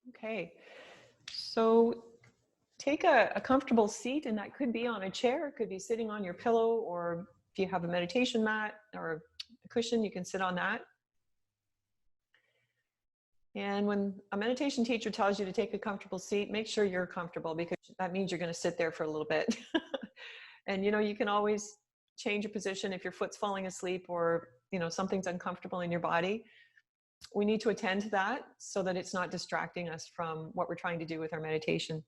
Okay, so take a comfortable seat, and that could be on a chair, it could be sitting on your pillow, or if you have a meditation mat or a cushion, you can sit on that. And when a meditation teacher tells you to take a comfortable seat, make sure you're comfortable, because that means you're going to sit there for a little bit. And you can always change your position if your foot's falling asleep, or something's uncomfortable in your body. We need to attend to that so that it's not distracting us from what we're trying to do with our meditation.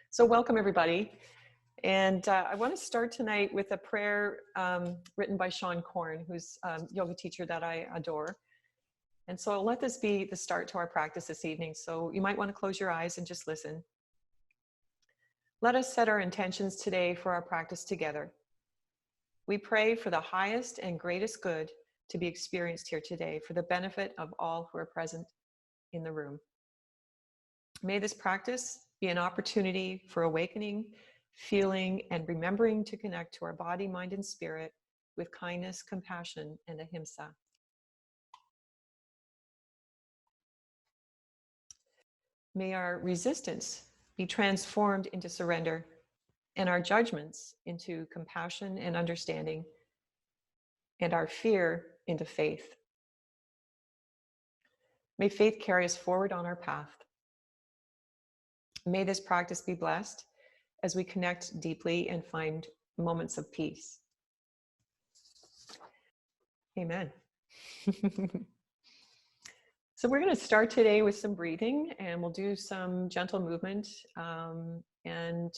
So welcome, everybody. And I want to start tonight with a prayer written by Sean Korn, who's a yoga teacher that I adore. And so let this be the start to our practice this evening. So you might want to close your eyes and just listen. Let us set our intentions today for our practice together. We pray for the highest and greatest good to be experienced here today for the benefit of all who are present in the room. May this practice be an opportunity for awakening, feeling, and remembering to connect to our body, mind, and spirit with kindness, compassion, and ahimsa. May our resistance be transformed into surrender, and our judgments into compassion and understanding, and our fear into faith. May faith carry us forward on our path. May this practice be blessed as we connect deeply and find moments of peace. Amen. So we're going to start today with some breathing, and we'll do some gentle movement. And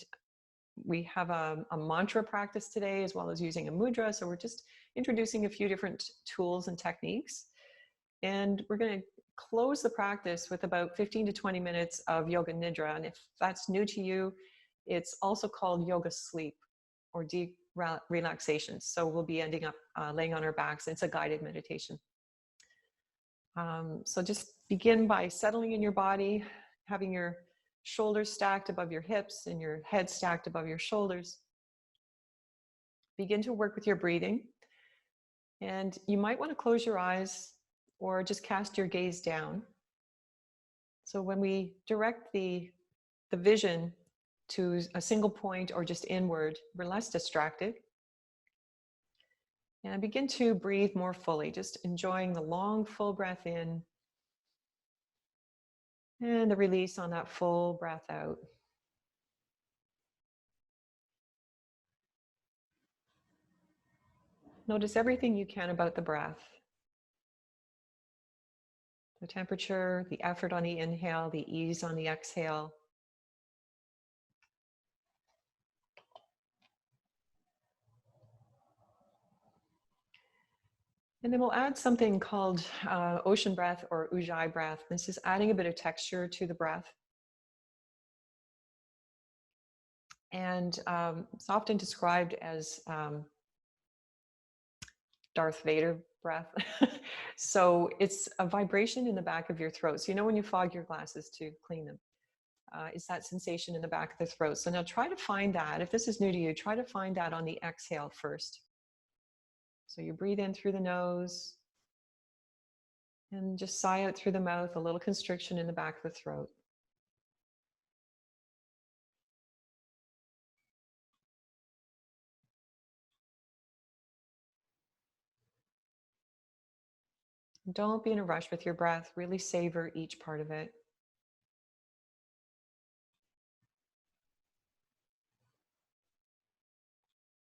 we have a mantra practice today, as well as using a mudra. So we're just introducing a few different tools and techniques. And we're going to close the practice with about 15 to 20 minutes of Yoga Nidra. And if that's new to you, it's also called yoga sleep or deep relaxation. So we'll be ending up laying on our backs. It's a guided meditation. So just begin by settling in your body, having your shoulders stacked above your hips and your head stacked above your shoulders. Begin to work with your breathing. And you might want to close your eyes or just cast your gaze down. So when we direct the vision to a single point or just inward, we're less distracted. And begin to breathe more fully, just enjoying the long, full breath in and the release on that full breath out. Notice everything you can about the breath. The temperature, the effort on the inhale, the ease on the exhale. And then we'll add something called ocean breath or ujjayi breath. This is adding a bit of texture to the breath. And it's often described as Darth Vader breath. So it's a vibration in the back of your throat. So when you fog your glasses to clean them, it's that sensation in the back of the throat. So now try to find that. If this is new to you, try to find that on the exhale first. So you breathe in through the nose and just sigh out through the mouth, a little constriction in the back of the throat. Don't be in a rush with your breath. Really savor each part of it.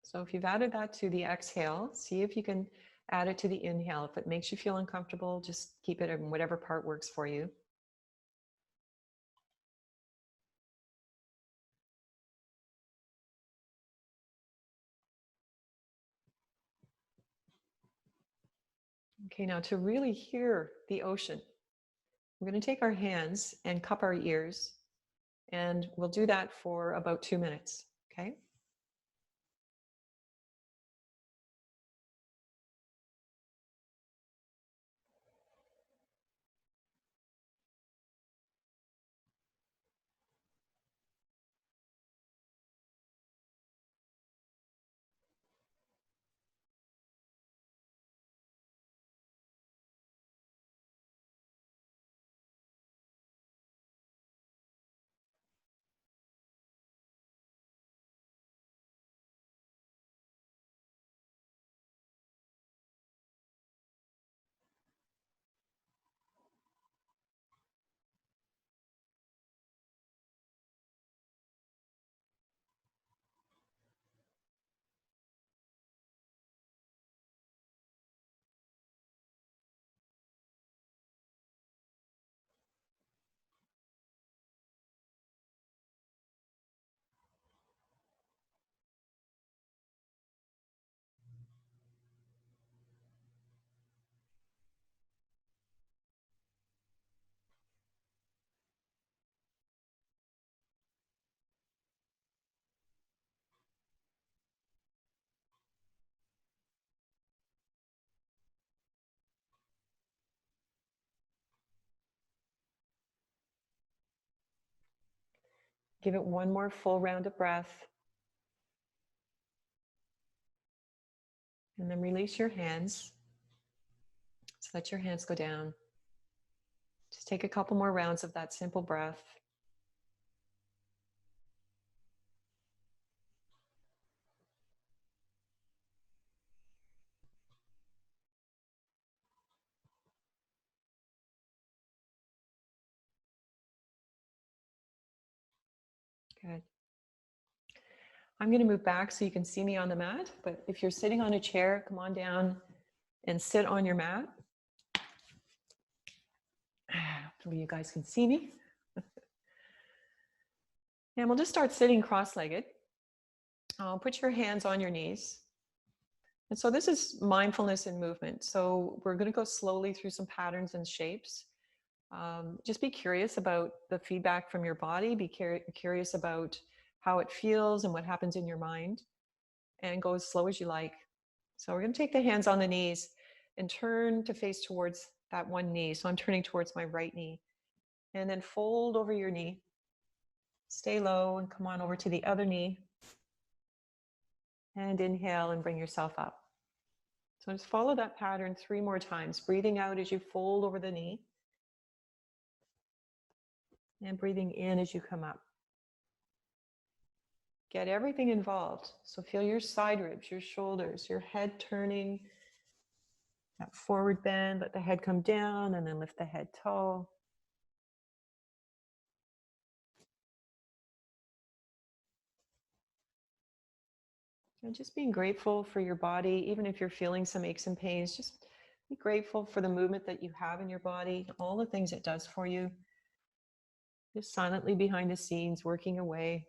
So if you've added that to the exhale, see if you can add it to the inhale. If it makes you feel uncomfortable, just keep it in whatever part works for you. Okay, now to really hear the ocean, we're going to take our hands and cup our ears, and we'll do that for about 2 minutes, okay? Give it one more full round of breath. And then release your hands. So let your hands go down. Just take a couple more rounds of that simple breath. Good. I'm going to move back so you can see me on the mat, but if you're sitting on a chair, come on down and sit on your mat. So you guys can see me. And we'll just start sitting cross-legged. Put your hands on your knees. And so this is mindfulness in movement. So we're going to go slowly through some patterns and shapes. Just be curious about the feedback from your body. Be curious about how it feels and what happens in your mind, and go as slow as you like. So we're going to take the hands on the knees and turn to face towards that one knee. So I'm turning towards my right knee, and then fold over your knee. Stay low and come on over to the other knee, and inhale and bring yourself up. So just follow that pattern 3 more times, breathing out as you fold over the knee, and breathing in as you come up. Get everything involved. So feel your side ribs, your shoulders, your head turning, that forward bend, let the head come down, and then lift the head tall. And just being grateful for your body, even if you're feeling some aches and pains, just be grateful for the movement that you have in your body, all the things it does for you. Just silently behind the scenes, working away.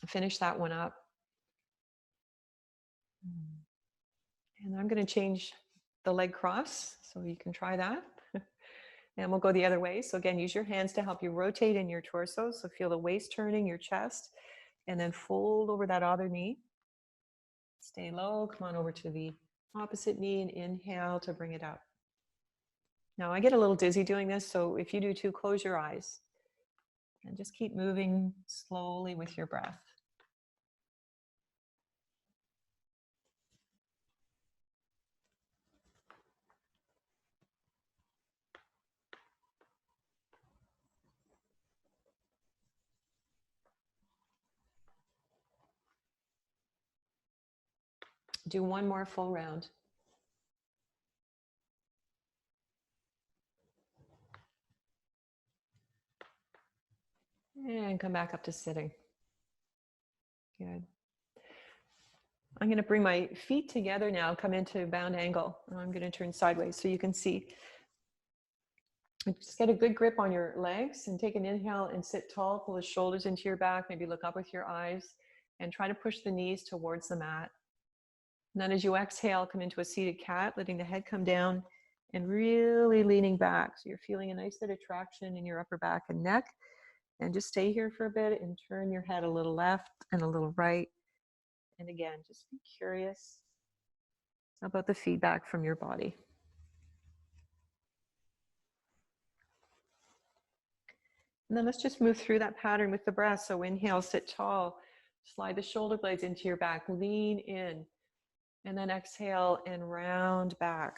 Finish that one up. And I'm going to change the leg cross, so you can try that. And we'll go the other way. So again, use your hands to help you rotate in your torso. So feel the waist turning, your chest, and then fold over that other knee. Stay low, come on over to the opposite knee and inhale to bring it up. Now I get a little dizzy doing this, so if you do too, close your eyes and just keep moving slowly with your breath. Do one more full round. And come back up to sitting. Good. I'm going to bring my feet together now, come into bound angle. And I'm going to turn sideways so you can see. Just get a good grip on your legs and take an inhale and sit tall. Pull the shoulders into your back. Maybe look up with your eyes and try to push the knees towards the mat. And then as you exhale, come into a seated cat, letting the head come down and really leaning back. So you're feeling a nice bit of traction in your upper back and neck. And just stay here for a bit and turn your head a little left and a little right. And again, just be curious about the feedback from your body. And then let's just move through that pattern with the breath. So inhale, sit tall, slide the shoulder blades into your back, lean in, and then exhale and round back.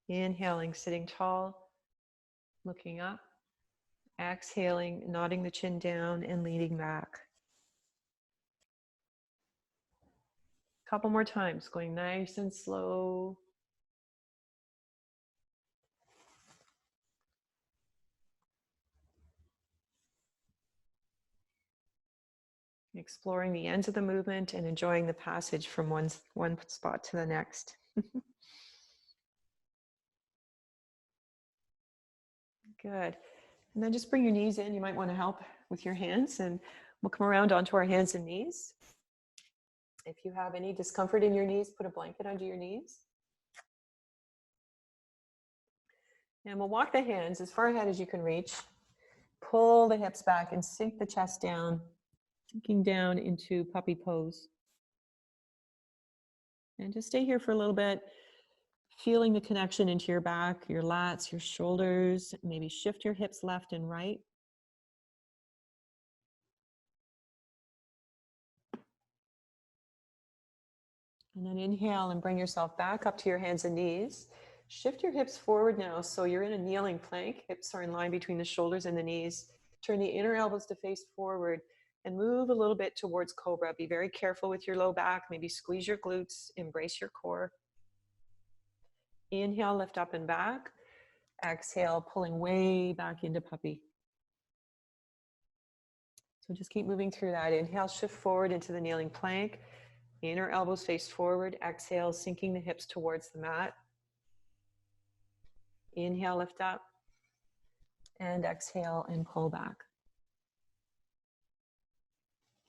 Inhaling, sitting tall, looking up, exhaling, nodding the chin down and leaning back. A couple more times, going nice and slow. Exploring the ends of the movement and enjoying the passage from one spot to the next. Good. And then just bring your knees in. You might want to help with your hands, and we'll come around onto our hands and knees. If you have any discomfort in your knees, put a blanket under your knees. And we'll walk the hands as far ahead as you can reach. Pull the hips back and sink the chest down, sinking down into puppy pose. And just stay here for a little bit. Feeling the connection into your back, your lats, your shoulders. Maybe shift your hips left and right. And then inhale and bring yourself back up to your hands and knees. Shift your hips forward now. So you're in a kneeling plank. Hips are in line between the shoulders and the knees. Turn the inner elbows to face forward and move a little bit towards cobra. Be very careful with your low back. Maybe squeeze your glutes, embrace your core. Inhale, lift up and back. Exhale, pulling way back into puppy. So just keep moving through that. Inhale, shift forward into the kneeling plank. Inner elbows face forward. Exhale, sinking the hips towards the mat. Inhale, lift up. And exhale and pull back.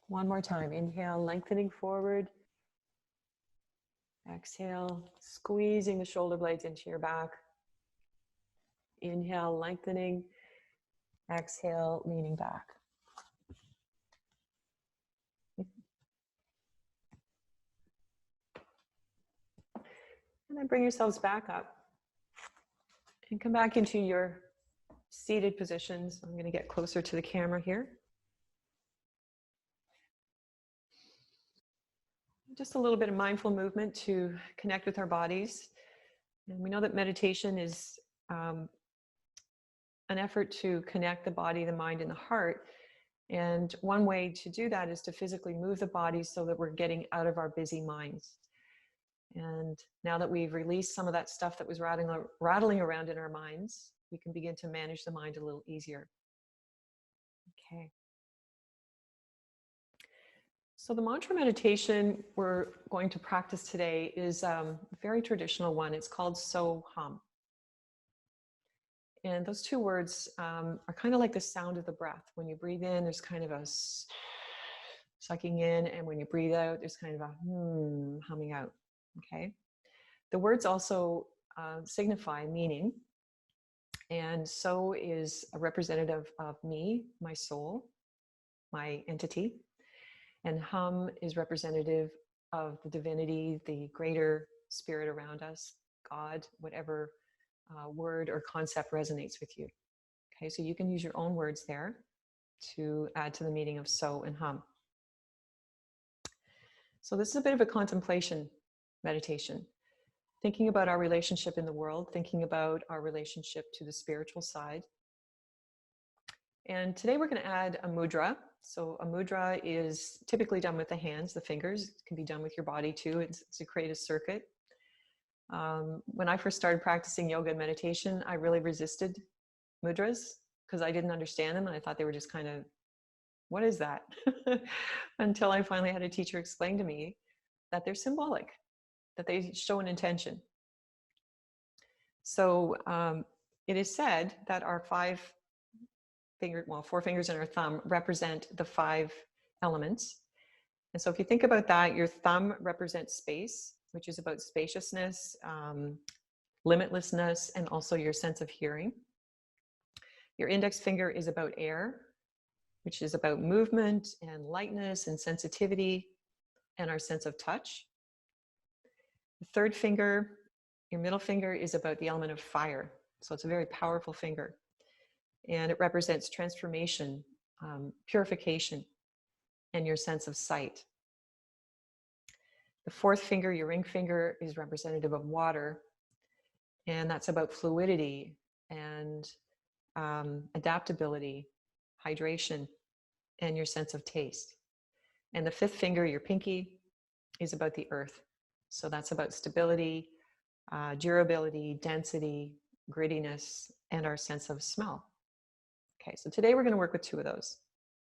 One more time. Inhale, lengthening forward. Exhale, squeezing the shoulder blades into your back. Inhale, lengthening. Exhale, leaning back. And then bring yourselves back up. And come back into your seated positions. I'm going to get closer to the camera here. Just a little bit of mindful movement to connect with our bodies. And we know that meditation is an effort to connect the body, the mind, and the heart. And one way to do that is to physically move the body so that we're getting out of our busy minds. And now that we've released some of that stuff that was rattling around in our minds, we can begin to manage the mind a little easier. Okay. So the mantra meditation we're going to practice today is a very traditional one. It's called So Hum. And those two words are kind of like the sound of the breath. When you breathe in, there's kind of a sucking in, and when you breathe out, there's kind of a humming out. Okay. The words also signify meaning. And so is a representative of me, my soul, my entity. And hum is representative of the divinity, the greater spirit around us, God, whatever word or concept resonates with you. Okay, so you can use your own words there to add to the meaning of so and hum. So this is a bit of a contemplation meditation, thinking about our relationship in the world, thinking about our relationship to the spiritual side. And today we're going to add a mudra. So a mudra is typically done with the hands, the fingers. It can be done with your body too. It's to create a circuit. When I first started practicing yoga and meditation, I really resisted mudras because I didn't understand them. And I thought they were just kind of, what is that? Until I finally had a teacher explain to me that they're symbolic, that they show an intention. So it is said that our four fingers and our thumb represent the 5 elements. And so if you think about that, your thumb represents space, which is about spaciousness, limitlessness, and also your sense of hearing. Your index finger is about air, which is about movement and lightness and sensitivity and our sense of touch. The third finger, your middle finger, is about the element of fire. So it's a very powerful finger. And it represents transformation, purification, and your sense of sight. The fourth finger, your ring finger, is representative of water. And that's about fluidity and adaptability, hydration, and your sense of taste. And the fifth finger, your pinky, is about the earth. So that's about stability, durability, density, grittiness, and our sense of smell. Okay, so today we're going to work with 2 of those,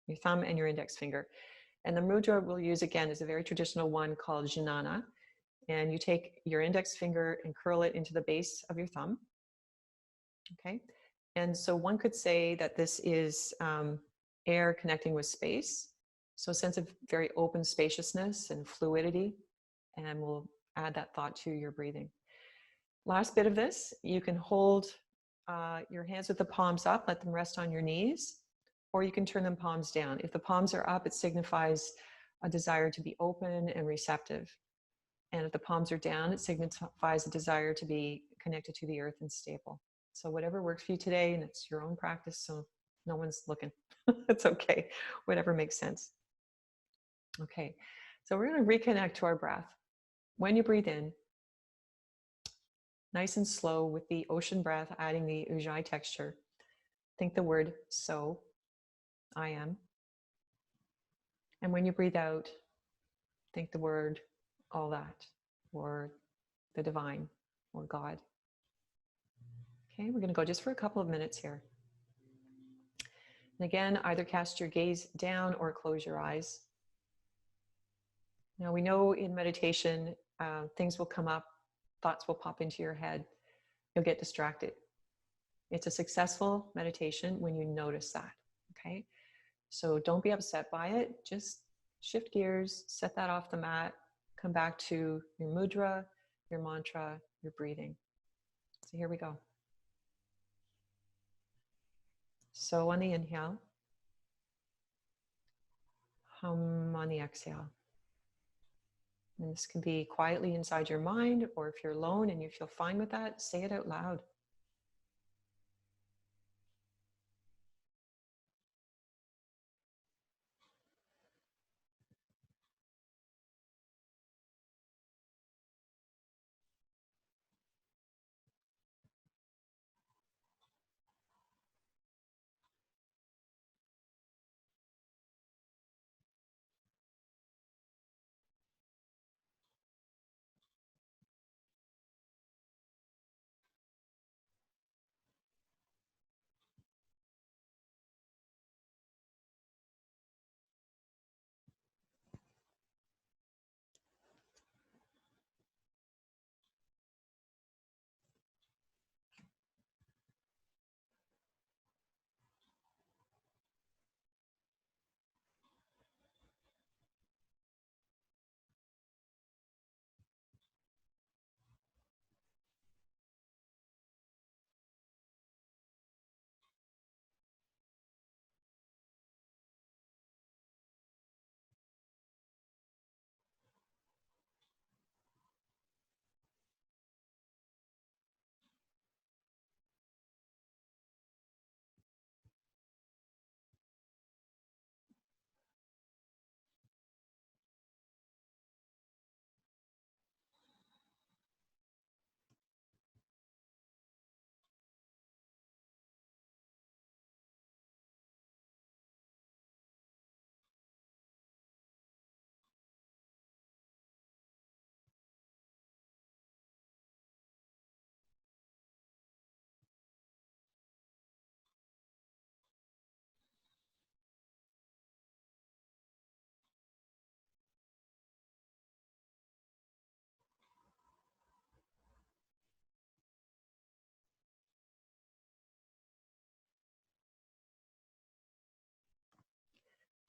your thumb and your index finger. And the mudra we'll use again is a very traditional one called Jnana. And you take your index finger and curl it into the base of your thumb. Okay, and so one could say that this is air connecting with space. So a sense of very open spaciousness and fluidity. And we'll add that thought to your breathing. Last bit of this, you can hold your hands with the palms up, let them rest on your knees, or you can turn them palms down. If the palms are up, it signifies a desire to be open and receptive. And if the palms are down, it signifies a desire to be connected to the earth and stable. So whatever works for you today, and it's your own practice, so no one's looking. It's okay, whatever makes sense. Okay, so we're going to reconnect to our breath. When you breathe in, nice and slow with the ocean breath, adding the ujjayi texture. Think the word so, I am. And when you breathe out, think the word all that, or the divine, or God. Okay, we're going to go just for a couple of minutes here. And again, either cast your gaze down or close your eyes. Now we know in meditation, things will come up, thoughts will pop into your head. You'll get distracted. It's a successful meditation when you notice that, okay? So don't be upset by it. Just shift gears, set that off the mat, come back to your mudra, your mantra, your breathing. So here we go. So on the inhale, hum on the exhale. And this can be quietly inside your mind, or if you're alone and you feel fine with that, say it out loud.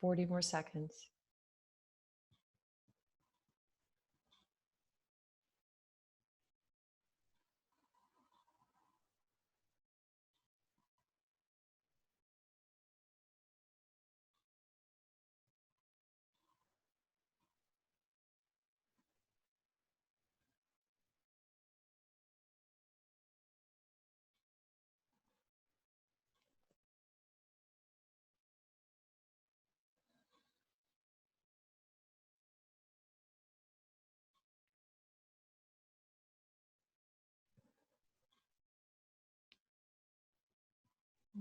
Forty more seconds.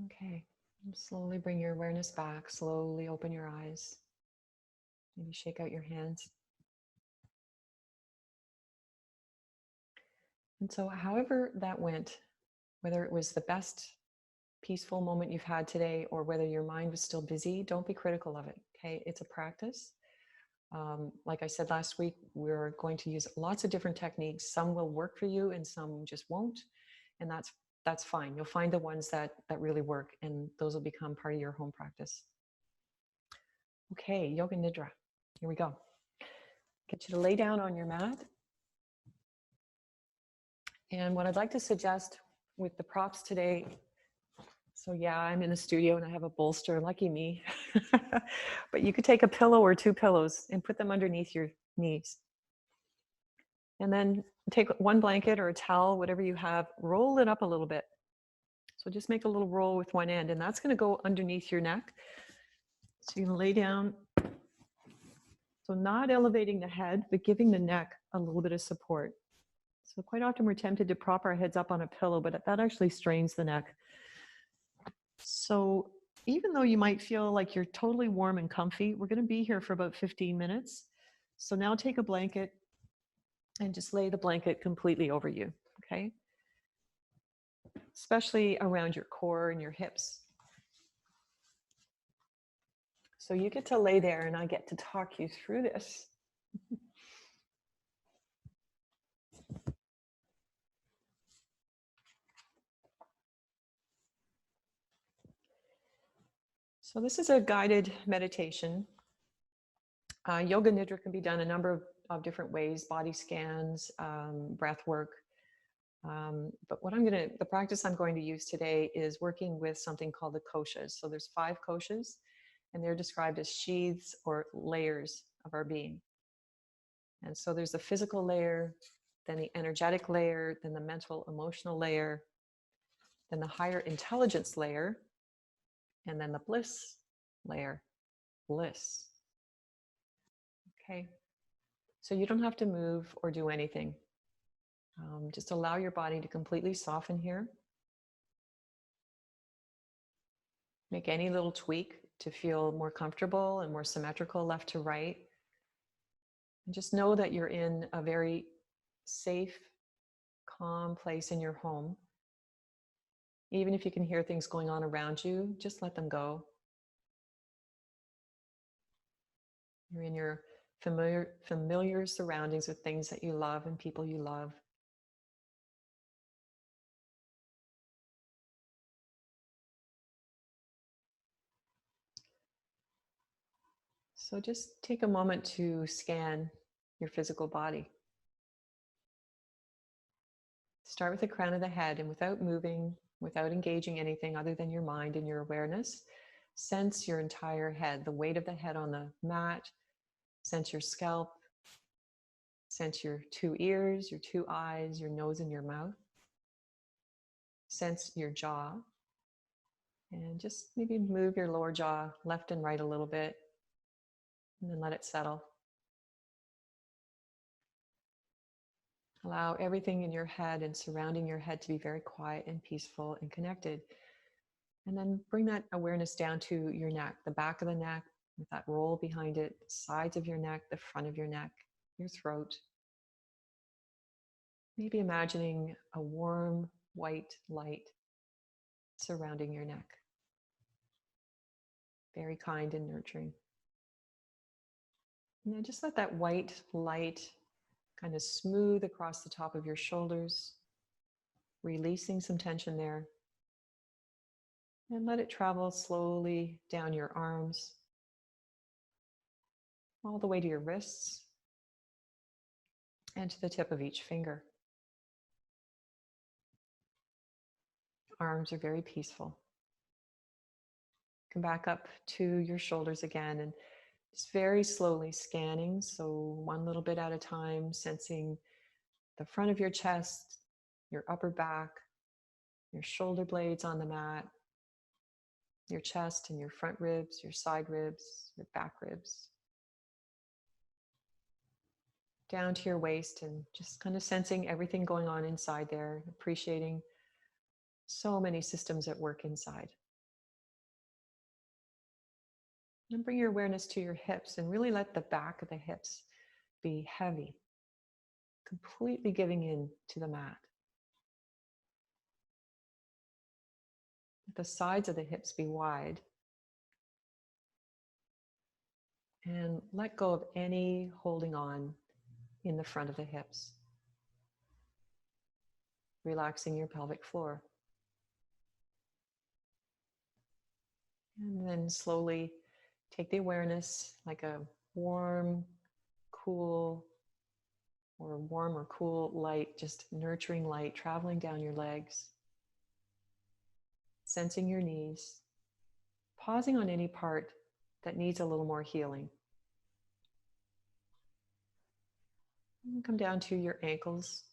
Okay, slowly bring your awareness back. Slowly open your eyes. Maybe shake out your hands. And so however that went, whether it was the best peaceful moment you've had today or whether your mind was still busy, don't be critical of it, okay? It's a practice. Like I said last week, we're going to use lots of different techniques. Some will work for you and some just won't. And that's fine. You'll find the ones that really work, and those will become part of your home practice. Okay, Yoga Nidra. Here we go. Get you to lay down on your mat. And what I'd like to suggest with the props today, so yeah, I'm in the studio and I have a bolster, lucky me. But you could take a pillow or two pillows and put them underneath your knees. And then take one blanket or a towel, whatever you have, roll it up a little bit. So just make a little roll with one end, and that's going to go underneath your neck. So you can lay down. So not elevating the head, but giving the neck a little bit of support. So quite often we're tempted to prop our heads up on a pillow, but that actually strains the neck. So even though you might feel like you're totally warm and comfy, we're going to be here for about 15 minutes. So now take a blanket and just lay the blanket completely over you, okay? Especially around your core and your hips. So you get to lay there and I get to talk you through this. So this is a guided meditation. Yoga Nidra can be done a number of different ways, body scans, breath work. But the practice I'm going to use today is working with something called the koshas. So there's 5 koshas, and they're described as sheaths or layers of our being. And so there's the physical layer, then the energetic layer, then the mental, emotional layer, then the higher intelligence layer, and then the bliss layer, bliss. Okay. So you don't have to move or do anything. Just allow your body to completely soften here. Make any little tweak to feel more comfortable and more symmetrical left to right. And just know that you're in a very safe, calm place in your home. Even if you can hear things going on around you, just let them go. You're in your familiar surroundings with things that you love and people you love. So just take a moment to scan your physical body. Start with the crown of the head, and without moving, without engaging anything other than your mind and your awareness, sense your entire head, the weight of the head on the mat, sense your scalp, sense your 2 ears, your 2 eyes, your nose and your mouth. Sense your jaw, and just maybe move your lower jaw left and right a little bit, and then let it settle. Allow everything in your head and surrounding your head to be very quiet and peaceful and connected. And then bring that awareness down to your neck, the back of the neck, with that roll behind it, the sides of your neck, the front of your neck, your throat. Maybe imagining a warm white light surrounding your neck. Very kind and nurturing. And then just let that white light kind of smooth across the top of your shoulders, releasing some tension there. And let it travel slowly down your arms, all the way to your wrists, and to the tip of each finger. Arms are very peaceful. Come back up to your shoulders again and just very slowly scanning. So one little bit at a time, sensing the front of your chest, your upper back, your shoulder blades on the mat, your chest and your front ribs, your side ribs, your back ribs. Down to your waist and just kind of sensing everything going on inside there, appreciating so many systems at work inside. And bring your awareness to your hips and really let the back of the hips be heavy, completely giving in to the mat. Let the sides of the hips be wide. And let go of any holding on in the front of the hips. Relaxing your pelvic floor. And then slowly take the awareness like a warm, cool, or warm or cool light, just nurturing light traveling down your legs. Sensing your knees. Pausing on any part that needs a little more healing. And come down to your ankles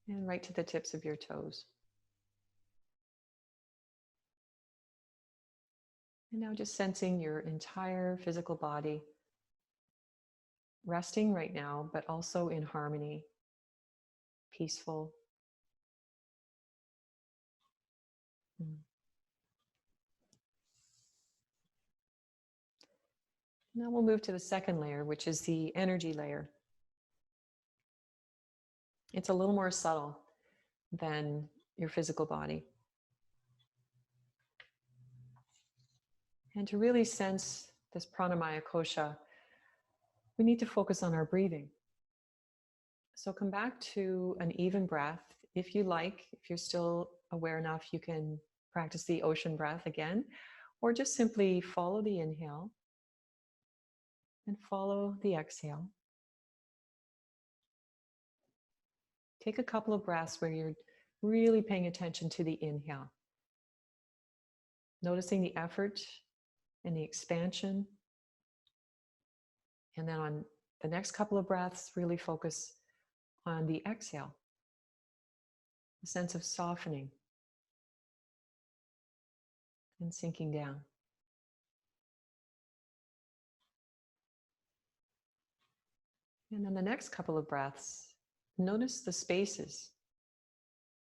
and right to the tips of your toes. And now just sensing your entire physical body resting right now, but also in harmony, peaceful. Mm. Now we'll move to the second layer, which is the energy layer. It's a little more subtle than your physical body. And to really sense this pranamaya kosha, we need to focus on our breathing. So come back to an even breath. If you like, if you're still aware enough, you can practice the ocean breath again, or just simply follow the inhale and follow the exhale. Take a couple of breaths where you're really paying attention to the inhale, noticing the effort and the expansion. And then on the next couple of breaths, really focus on the exhale, a sense of softening and sinking down. And then the next couple of breaths, notice the spaces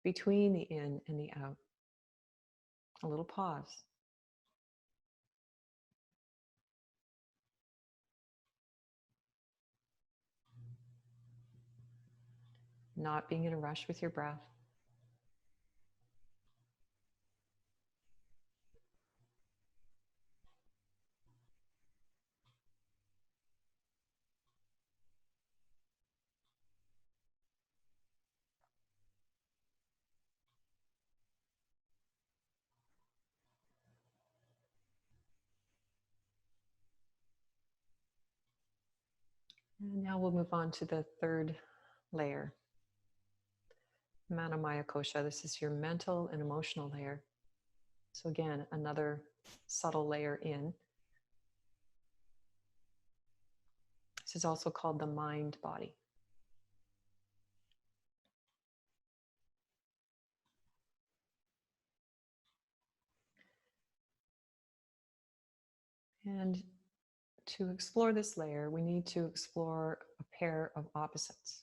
between the in and the out. A little pause. Not being in a rush with your breath. And now we'll move on to the third layer, Manamaya Kosha. This is your mental and emotional layer. So again, another subtle layer in. This is also called the mind body. And to explore this layer, we need to explore a pair of opposites.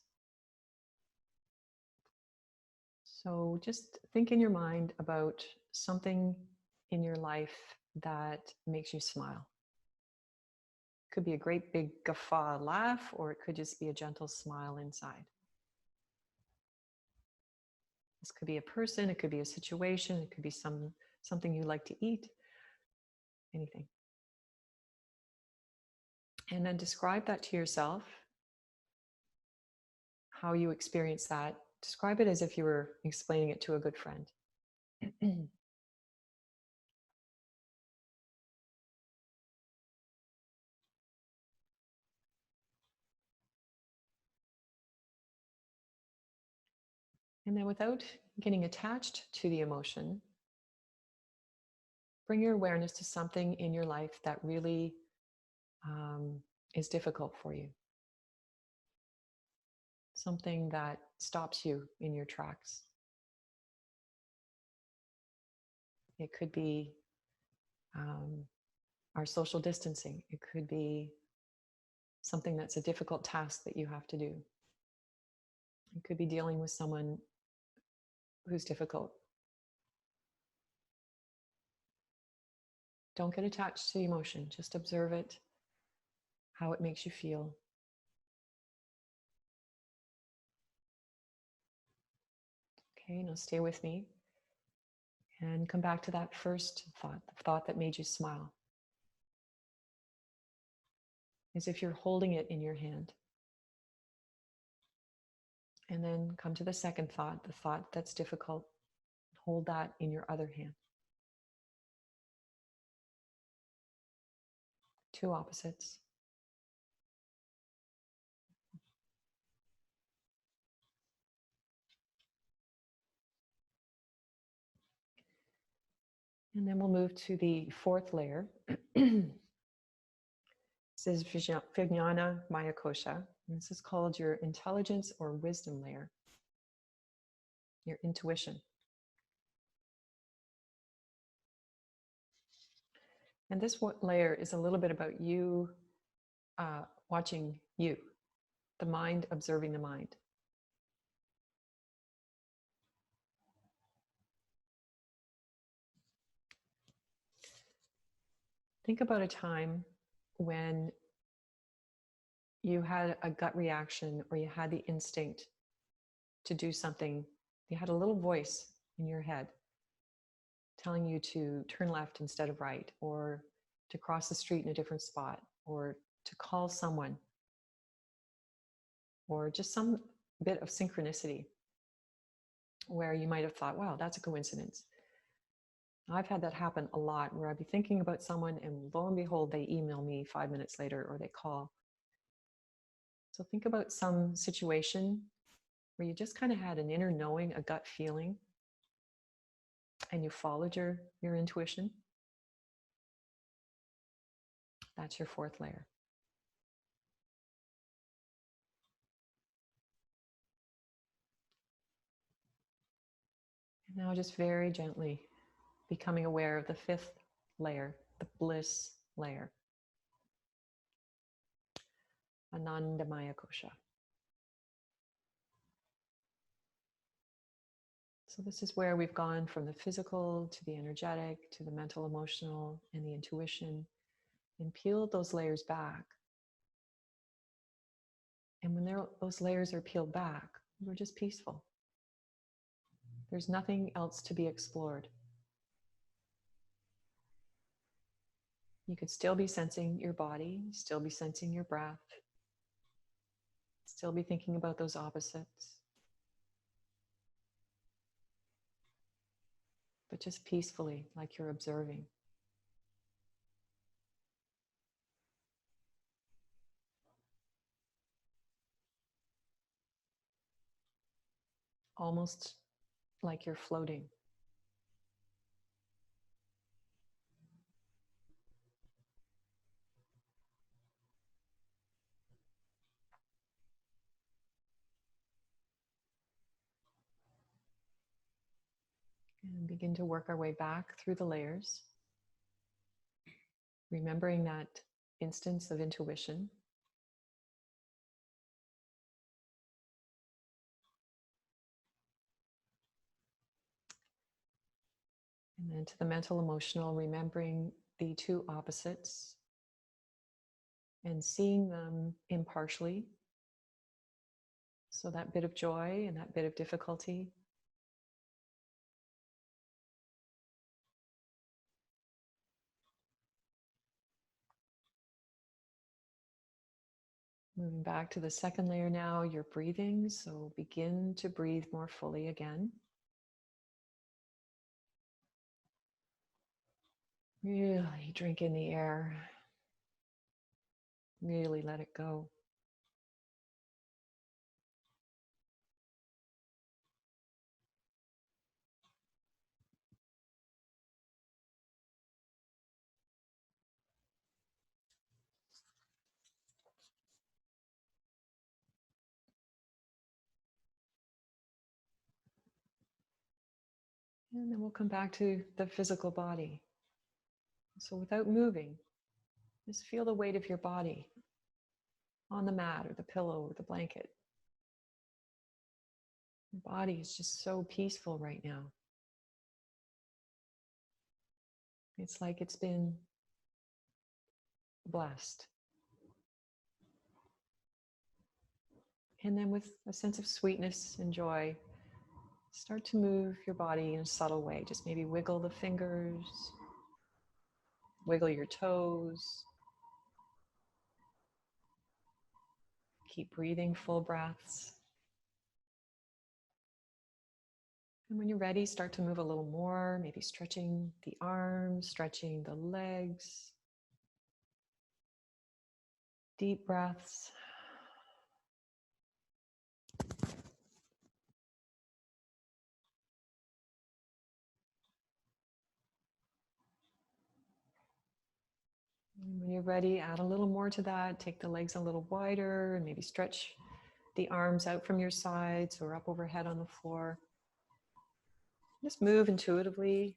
So just think in your mind about something in your life that makes you smile. It could be a great big guffaw laugh, or it could just be a gentle smile inside. This could be a person, it could be a situation, it could be something you like to eat, anything. And then describe that to yourself, how you experience that. Describe it as if you were explaining it to a good friend. And then without getting attached to the emotion, bring your awareness to something in your life that really is difficult for you. Something that stops you in your tracks. It could be our social distancing. It could be something that's a difficult task that you have to do. It could be dealing with someone who's difficult. Don't get attached to the emotion. Just observe it, how it makes you feel. Okay, now stay with me and come back to that first thought, the thought that made you smile. As if you're holding it in your hand. And then come to the second thought, the thought that's difficult. Hold that in your other hand. Two opposites. And then we'll move to the fourth layer. This is Vijnana Maya Kosha. And this is called your intelligence or wisdom layer, your intuition. And this layer is a little bit about you watching you, the mind observing the mind. Think about a time when you had a gut reaction or you had the instinct to do something. You had a little voice in your head telling you to turn left instead of right, or to cross the street in a different spot, or to call someone, or just some bit of synchronicity where you might have thought, wow, that's a coincidence. I've had that happen a lot, where I'd be thinking about someone and lo and behold, they email me 5 minutes later or they call. So think about some situation where you just kind of had an inner knowing, a gut feeling, and you followed your intuition. That's your fourth layer. And now just very gently becoming aware of the fifth layer, the bliss layer. Anandamaya Kosha. So this is where we've gone from the physical to the energetic to the mental, emotional, and the intuition, and peeled those layers back. And when those layers are peeled back, we're just peaceful. There's nothing else to be explored. You could still be sensing your body, still be sensing your breath, still be thinking about those opposites, but just peacefully, like you're observing. Almost like you're floating. And begin to work our way back through the layers, remembering that instance of intuition. And then to the mental, emotional, remembering the two opposites and seeing them impartially. So that bit of joy and that bit of difficulty. Moving back to the second layer now, you're breathing. So begin to breathe more fully again. Really drink in the air. Really let it go. And then we'll come back to the physical body. So without moving, just feel the weight of your body on the mat or the pillow or the blanket. Your body is just so peaceful right now. It's like it's been blessed. And then with a sense of sweetness and joy, start to move your body in a subtle way. Just maybe wiggle the fingers, wiggle your toes. Keep breathing full breaths. And when you're ready, start to move a little more, maybe stretching the arms, stretching the legs. Deep breaths. And when you're ready, add a little more to that. Take the legs a little wider and maybe stretch the arms out from your sides or up overhead on the floor. Just move intuitively.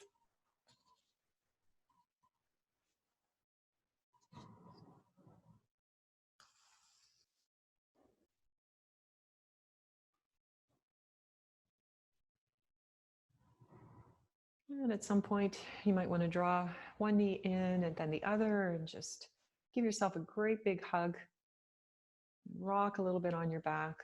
And at some point, you might want to draw one knee in and then the other and just give yourself a great big hug. Rock a little bit on your back.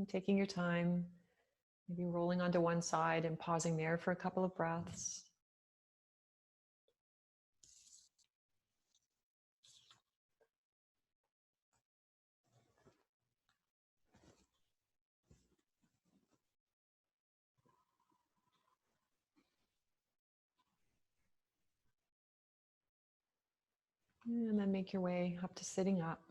Taking your time, maybe rolling onto one side and pausing there for a couple of breaths. And then make your way up to sitting up.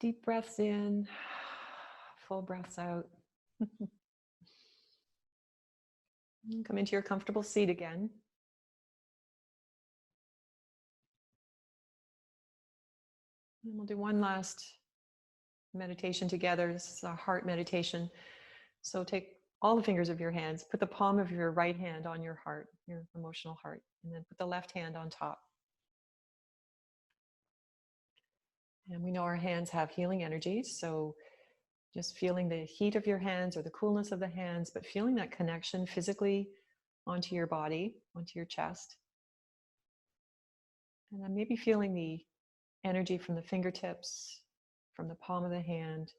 Deep breaths in, full breaths out. Come into your comfortable seat again. And we'll do one last meditation together. This is a heart meditation. So take all the fingers of your hands, put the palm of your right hand on your heart, your emotional heart, and then put the left hand on top. And we know our hands have healing energies, so just feeling the heat of your hands or the coolness of the hands, but feeling that connection physically onto your body, onto your chest. And then maybe feeling the energy from the fingertips, from the palm of the hand.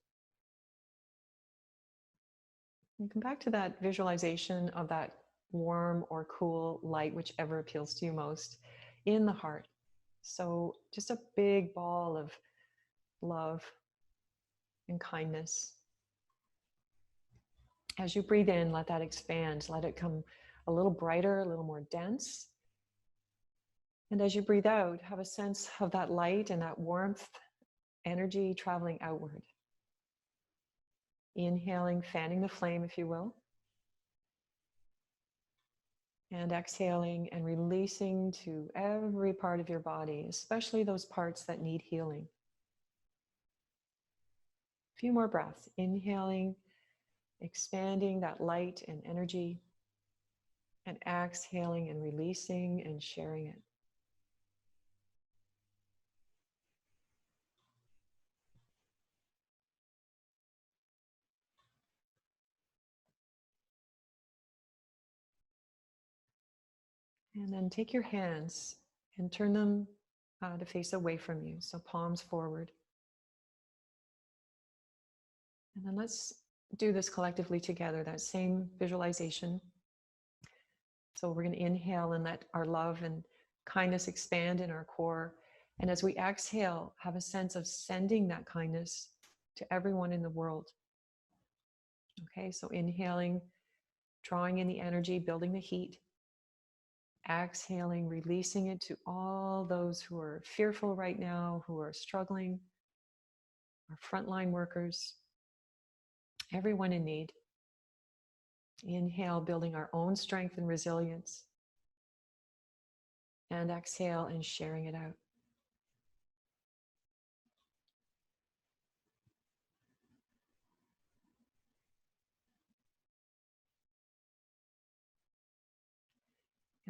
And come back to that visualization of that warm or cool light, whichever appeals to you most, in the heart. So just a big ball of love and kindness. As you breathe in, let that expand. Let it come a little brighter, a little more dense. And as you breathe out, have a sense of that light and that warmth, energy traveling outward. Inhaling, fanning the flame, if you will. And exhaling and releasing to every part of your body, especially those parts that need healing. A few more breaths. Inhaling, expanding that light and energy. And exhaling and releasing and sharing it. And then take your hands and turn them to face away from you. So palms forward. And then let's do this collectively together, that same visualization. So we're going to inhale and let our love and kindness expand in our core. And as we exhale, have a sense of sending that kindness to everyone in the world. Okay, so inhaling, drawing in the energy, building the heat. Exhaling, releasing it to all those who are fearful right now, who are struggling, our frontline workers, everyone in need. Inhale, building our own strength and resilience. And exhale and sharing it out.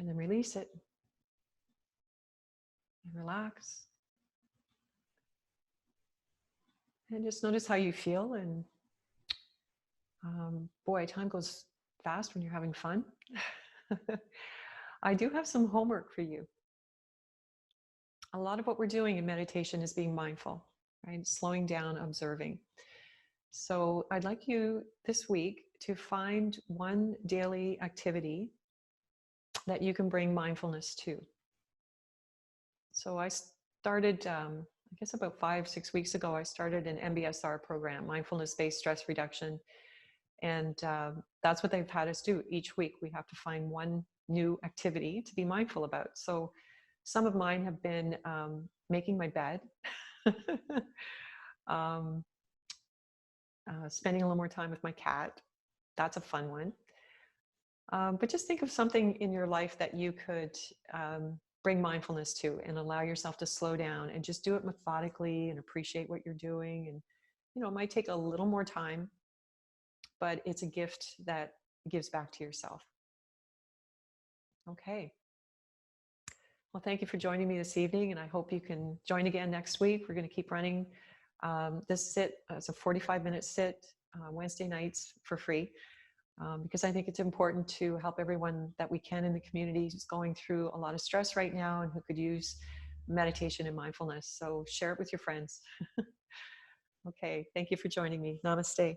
And then release it. And relax. And just notice how you feel. And boy, time goes fast when you're having fun. I do have some homework for you. A lot of what we're doing in meditation is being mindful, right? Slowing down, observing. So I'd like you this week to find one daily activity that you can bring mindfulness to. So I started, I guess about 5-6 weeks ago, I started an MBSR program, mindfulness-based stress reduction. And that's what they've had us do each week. We have to find one new activity to be mindful about. So some of mine have been making my bed, um, spending a little more time with my cat. That's a fun one. But just think of something in your life that you could bring mindfulness to and allow yourself to slow down and just do it methodically and appreciate what you're doing. And, it might take a little more time, but it's a gift that gives back to yourself. Okay. Well, thank you for joining me this evening, and I hope you can join again next week. We're going to keep running this sit. It's a 45-minute sit Wednesday nights for free. Because I think it's important to help everyone that we can in the community who's going through a lot of stress right now and who could use meditation and mindfulness. So share it with your friends. Okay, thank you for joining me. Namaste.